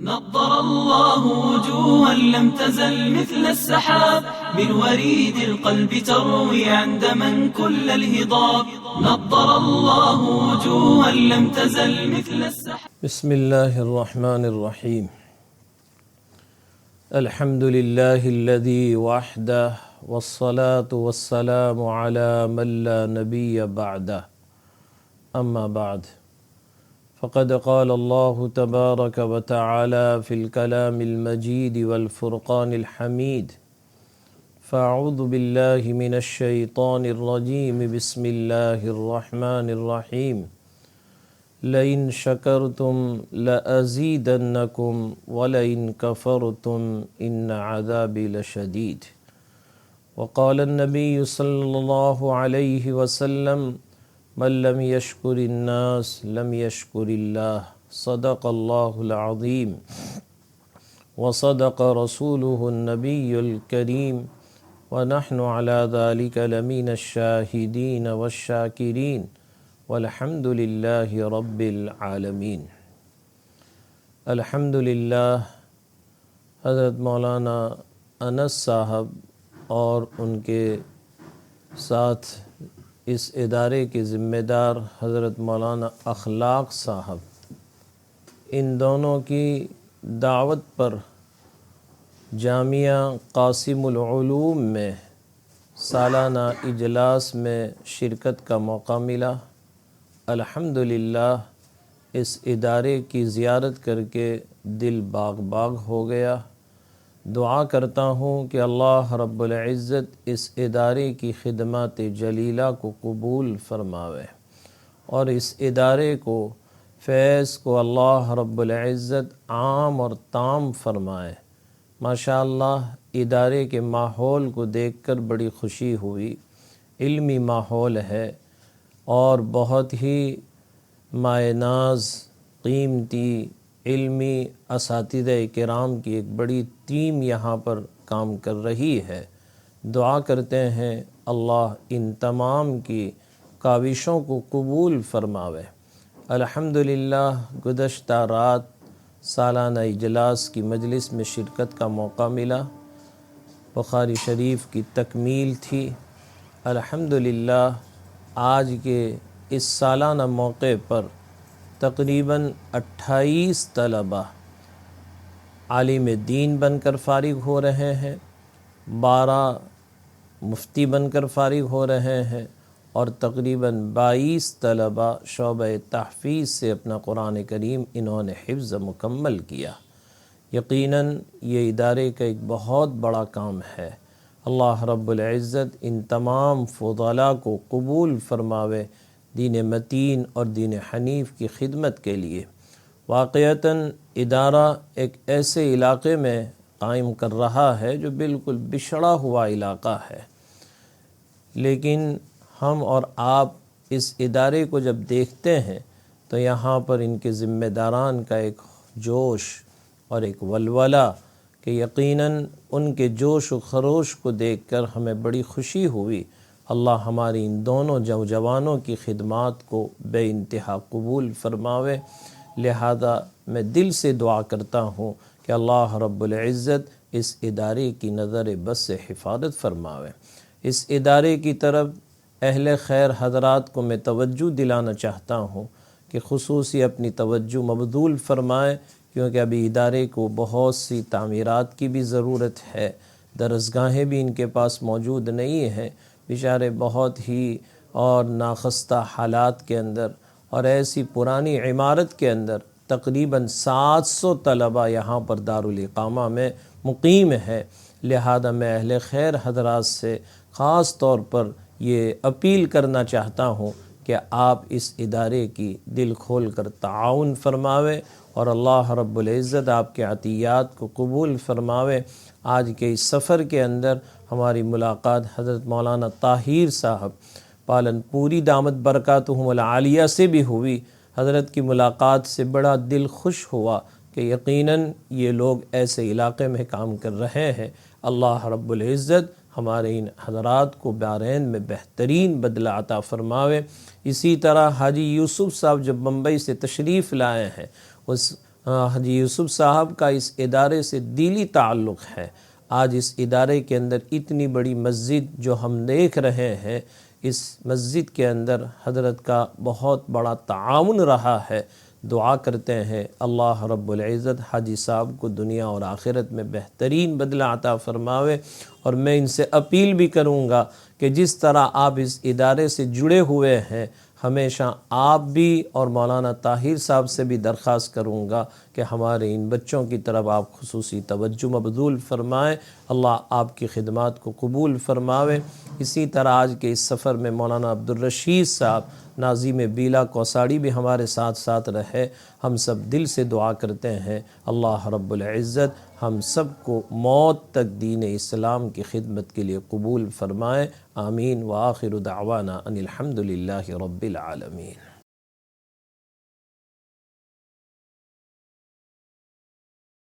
نضر الله وجوها لم تزل مثل السحاب من وريد القلب تروي عندما كل الهضاب. نضر الله وجوها لم تزل مثل السحاب. بسم الله الرحمن الرحيم. الحمد لله الذي وحده والصلاة والسلام على من لا نبي بعده. أما بعد، فقد قال الله تبارك وتعالى في الكلام المجيد والفرقان الحميد: فأعوذ بالله من الشيطان الرجيم، بسم الله الرحمن الرحيم. لئن شكرتم لأزيدنكم ولئن كفرتم إن عذابي لشديد. وقال النبي صلى الله عليه وسلم: من لم يشكر الناس لم يشكر الله. صدق الله العظيم وصدق رسوله النبي الكريم، ونحن على ذلك لمن الشاهدين والشاكرين، والحمد للہ رب العالمین۔ الحمدللہ حضرت مولانا انس صاحب اور ان کے ساتھ اس ادارے کے ذمہ دار حضرت مولانا اخلاق صاحب، ان دونوں کی دعوت پر جامعہ قاسم العلوم میں سالانہ اجلاس میں شرکت کا موقع ملا۔ الحمدللہ اس ادارے کی زیارت کر کے دل باغ باغ ہو گیا۔ دعا کرتا ہوں کہ اللہ رب العزت اس ادارے کی خدمات جلیلہ کو قبول فرماوے، اور اس ادارے کو فیض کو اللہ رب العزت عام اور تام فرمائے۔ ماشاءاللہ ادارے کے ماحول کو دیکھ کر بڑی خوشی ہوئی۔ علمی ماحول ہے اور بہت ہی مائع ناز قیمتی علمی اساتذہ کرام کی ایک بڑی ٹیم یہاں پر کام کر رہی ہے۔ دعا کرتے ہیں اللہ ان تمام کی کاوشوں کو قبول فرماوے۔ الحمدللہ گزشتہ رات سالانہ اجلاس کی مجلس میں شرکت کا موقع ملا۔ بخاری شریف کی تکمیل تھی۔ الحمدللہ آج کے اس سالانہ موقع پر تقریباً 28 طلبہ عالم دین بن کر فارغ ہو رہے ہیں، 12 مفتی بن کر فارغ ہو رہے ہیں، اور تقریباً 22 طلبہ شعبہ تحفیظ سے اپنا قرآن کریم انہوں نے حفظ مکمل کیا۔ یقیناً یہ ادارے کا ایک بہت بڑا کام ہے۔ اللہ رب العزت ان تمام فضلاء کو قبول فرماوے دین متین اور دین حنیف کی خدمت کے لیے۔ واقعتاً ادارہ ایک ایسے علاقے میں قائم کر رہا ہے جو بالکل بچھڑا ہوا علاقہ ہے، لیکن ہم اور آپ اس ادارے کو جب دیکھتے ہیں تو یہاں پر ان کے ذمہ داران کا ایک جوش اور ایک ولولہ کہ یقیناً ان کے جوش و خروش کو دیکھ کر ہمیں بڑی خوشی ہوئی۔ اللہ ہماری ان دونوں نوجوانوں کی خدمات کو بے انتہا قبول فرماوے۔ لہذا میں دل سے دعا کرتا ہوں کہ اللہ رب العزت اس ادارے کی نظر بس سے حفاظت فرماوے۔ اس ادارے کی طرف اہل خیر حضرات کو میں توجہ دلانا چاہتا ہوں کہ خصوصی اپنی توجہ مبذول فرمائیں، کیونکہ ابھی ادارے کو بہت سی تعمیرات کی بھی ضرورت ہے۔ درسگاہیں بھی ان کے پاس موجود نہیں ہیں، بیچارے بہت ہی اور ناخستہ حالات کے اندر، اور ایسی پرانی عمارت کے اندر تقریباً 700 طلبہ یہاں پر دارالاقامہ میں مقیم ہے۔ لہذا میں اہل خیر حضرات سے خاص طور پر یہ اپیل کرنا چاہتا ہوں کہ آپ اس ادارے کی دل کھول کر تعاون فرماوے، اور اللہ رب العزت آپ کے عطیات کو قبول فرماوے۔ آج کے اس سفر کے اندر ہماری ملاقات حضرت مولانا طاہر صاحب پالن پوری دامت برکاتہم العالیہ سے بھی ہوئی۔ حضرت کی ملاقات سے بڑا دل خوش ہوا کہ یقیناً یہ لوگ ایسے علاقے میں کام کر رہے ہیں۔ اللہ رب العزت ہمارے ان حضرات کو بحرین میں بہترین بدلہ عطا فرماوے۔ اسی طرح حاجی یوسف صاحب جب بمبئی سے تشریف لائے ہیں، اس حاجی یوسف صاحب کا اس ادارے سے دلی تعلق ہے. آج اس ادارے کے اندر اتنی بڑی مسجد جو ہم دیکھ رہے ہیں، اس مسجد کے اندر حضرت کا بہت بڑا تعاون رہا ہے. دعا کرتے ہیں اللہ رب العزت حاجی صاحب کو دنیا اور آخرت میں بہترین بدلہ عطا فرماوے. اور میں ان سے اپیل بھی کروں گا کہ جس طرح آپ اس ادارے سے جڑے ہوئے ہیں، ہمیشہ آپ بھی اور مولانا طاہر صاحب سے بھی درخواست کروں گا کہ ہمارے ان بچوں کی طرف آپ خصوصی توجہ مبذول فرمائیں. اللہ آپ کی خدمات کو قبول فرماوے. اسی طرح آج کے اس سفر میں مولانا عبدالرشید صاحب ناظم بیلا کوساڑی بھی ہمارے ساتھ ساتھ رہے. ہم سب دل سے دعا کرتے ہیں اللہ رب العزت ہم سب کو موت تک دین اسلام کی خدمت کے لیے قبول فرمائے. آمین. وآخر دعوانا ان الحمد للہ رب العالمین.